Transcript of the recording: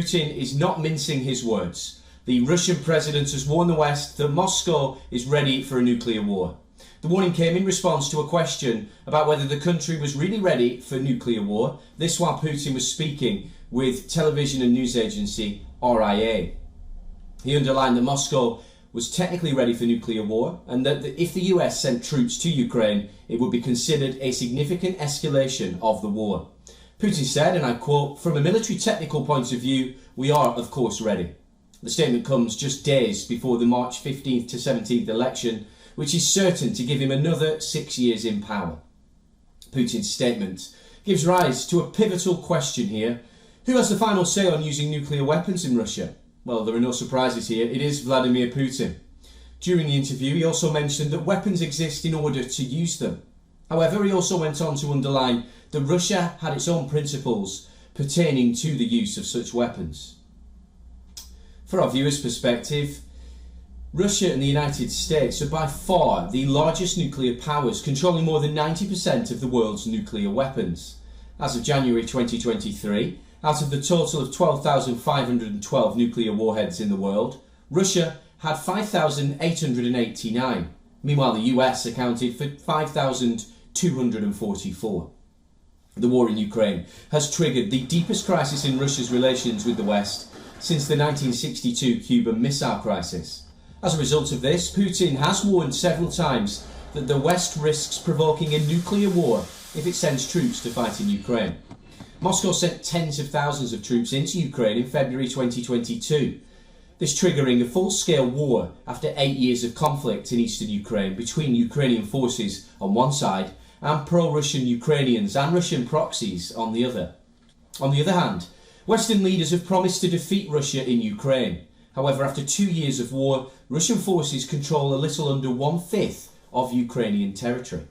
Putin is not mincing his words. The Russian president has warned the West that Moscow is ready for a nuclear war. The warning came in response to a question about whether the country was really ready for nuclear war. This while Putin was speaking with television and news agency RIA. He underlined that Moscow was technically ready for nuclear war and that if the US sent troops to Ukraine, it would be considered a significant escalation of the war. Putin said, and I quote, "From a military technical point of view, we are of course ready." The statement comes just days before the March 15th to 17th election, which is certain to give him another 6 years in power. Putin's statement gives rise to a pivotal question here. Who has the final say on using nuclear weapons in Russia? Well, there are no surprises here. It is Vladimir Putin. During the interview, he also mentioned that weapons exist in order to use them. However, he also went on to underline that Russia had its own principles pertaining to the use of such weapons. For our viewers' perspective, Russia and the United States are by far the largest nuclear powers, controlling more than 90% of the world's nuclear weapons. As of January 2023, out of the total of 12,512 nuclear warheads in the world, Russia had 5,889. Meanwhile, the US accounted for 5,244. The war in Ukraine has triggered the deepest crisis in Russia's relations with the West since the 1962 Cuban Missile Crisis. As a result of this, Putin has warned several times that the West risks provoking a nuclear war if it sends troops to fight in Ukraine. Moscow sent tens of thousands of troops into Ukraine in February 2022, this triggering a full-scale war after 8 years of conflict in eastern Ukraine between Ukrainian forces on one side and pro-Russian Ukrainians and Russian proxies on the other. On the other hand, Western leaders have promised to defeat Russia in Ukraine. However, after 2 years of war, Russian forces control a little under 1/5 of Ukrainian territory.